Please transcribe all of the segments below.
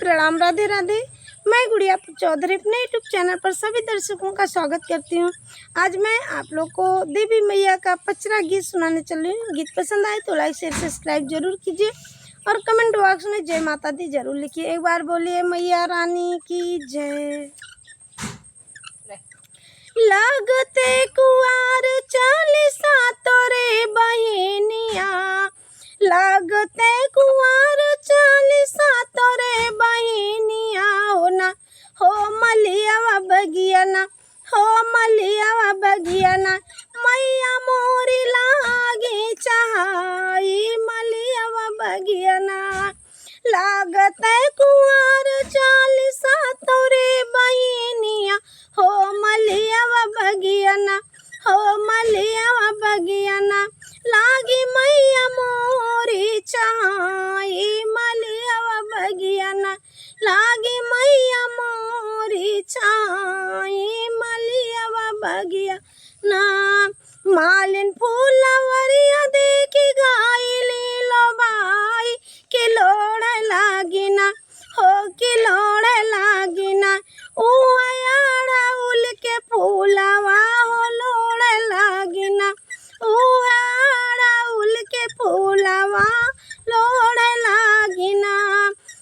प्रणाम, राधे राधे। मैं गुड़िया चौधरी अपने यूट्यूब चैनल पर सभी दर्शकों का स्वागत करती हूँ। आज मैं आप लोग को देवी मैया का पचरा गीत सुनाने चल रही हूँ। गीत पसंद आए तो लाइक शेयर सब्सक्राइब जरूर कीजिए और कमेंट बॉक्स में जय माता दी जरूर लिखिए। एक बार बोलिए मैया रानी की जय। लागते कुआर चालीसा तोरे बहिनिया, लागते कुआर चालीसा तोरे बहिनिया हो ना, हो मलियावा बगियाना, हो मलियावा बगियाना, मैया मोरी लागी चाहाई मलियावा बगियाना। लागते कुआर चालीसा तोरे बहिनिया, हो मलियावा बगियाना, हो मलियावा बगियाना, लागी मैया मोरी चाहाई मलियावा बगियाना, लागी मैया मोरी चाहाई मलियावा बगियाना। मालिन फूलवरिया देखी गायली लो भाई कि लोड़ लागिना, हो कि लोड़ लागिना, उहाड़ा उल के फूलवा हो लोड़ लागिना, उहाड़ा उल के फूलवा लोड़ लागिना।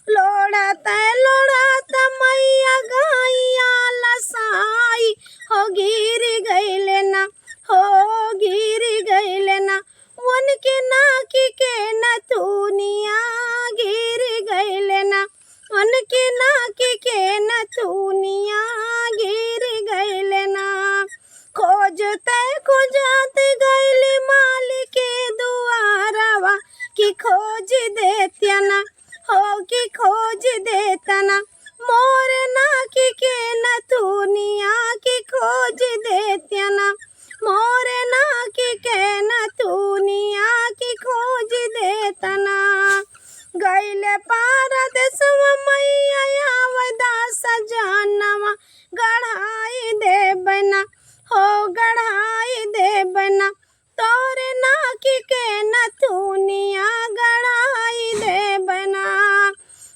लोड़त मैया गैया लसाई हो गिर गईले ना, हो गिर गईले ना, वन के नाकी के नथुनिया गिर गईले ना, वन के नाकी के नथुनिया गिर गईले ना। खोजते खोजते गईली माली के दुआरवा कि खोज देतिया ना, हो कि खोज देता ना, मोर नाकी के नथुनिया कि खोज देतिया ना, मोर नाकी के नथुनिया कि खोज देता ना। गईले पारदेसवा मैया आवदा सजनवा गढ़ाई देबना, हो गढ़ाई देबना, तोरे नाकी के नथुनिया गढ़ाई देबना।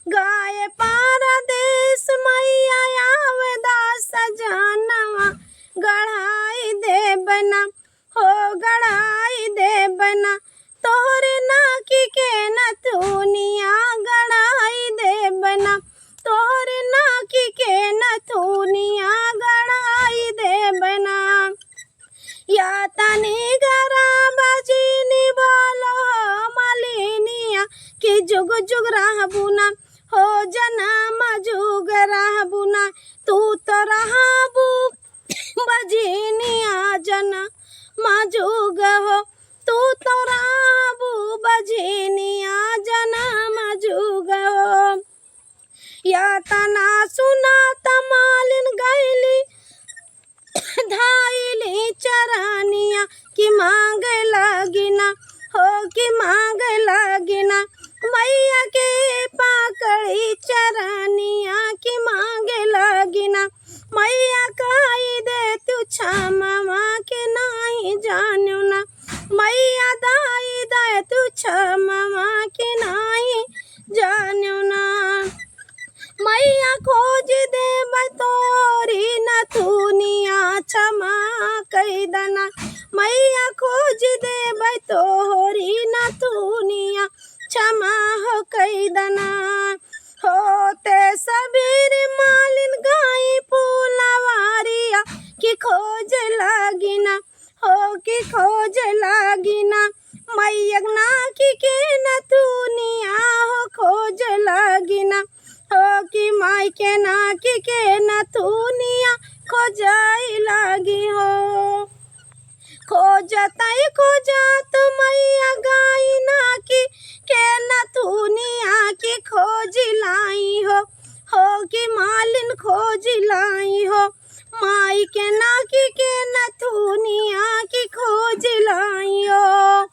गाय पारदेस मैया आवदा सजनवा गढ़ाई देबना, हो गढ़ाई देबना, तोरे नाकी के नथुनिया गढ़ाई देबना, तोरे नाकी के नथुनिया गढ़ाई देबना। या तनी गरा बजनी बोलो हो मलिनिया कि जुग जुग रहबुना, हो जनम जुग रहबुना, तू तो रहबू बजनिया जनम जुग हो, तू तो रहबू बजनिया जनम जुग हो। या तना सुना तमालिन गईली धाइली चरानिया कि मांग लागिना, हो कि मांग लागिना, मैया के पाकड़ी चरानिया कि मांग लागिना। मैया कही दे तू क्षमा के नहीं जानू ना, मैया दाई दे तू क्षमा के नहीं जानू ना। मैया खोज दे तोरी नथुनिया क्षमा कई दना, मैया खोज दे तोरी नथुनिया क्षमा हो कई दना। होते सबेर मालिन गाई फूलवारिया कि खोज लागिना, हो कि खोज लागिना, मैया नाकी के नथुनिया हो खोज लागिना, हो कि माई के नाकी के नथुनिया खोजाई लागी हो। खोजत मैया गाई नाकी के नथुनिया की खोज लाई हो कि मालिन खोज लाई हो, माई के नाकी के नथुनिया की खोज लाई हो।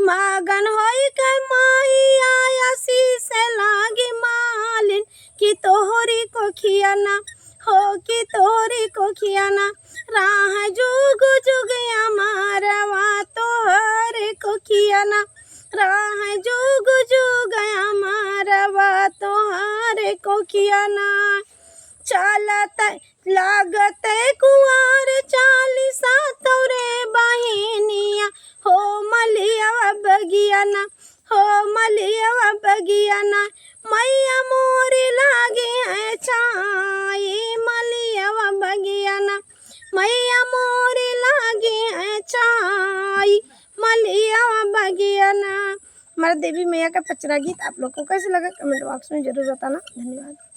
मगन होई के माई आया से लागी मालिन कि तोहरी को खियाना, हो कि तोहरी को खियाना, राह जुग जुग अमरवा तोहर को खियाना, राह जुग जुग अमरवा तोहर रे कोकिया ना, चालत लागत कुआर 40 तोरे बहिनिया, हो मलिया बगिया ना, हो मलिया बगिया ना, मैया मोरी लागे है छाई, मलिया बगिया ना, मैया मोरी लागे है छाई, मलिया बगिया ना। हमारा देवी मैया का पचरा गीत आप लोग को कैसे लगा कमेंट बॉक्स में जरूर बताना। धन्यवाद।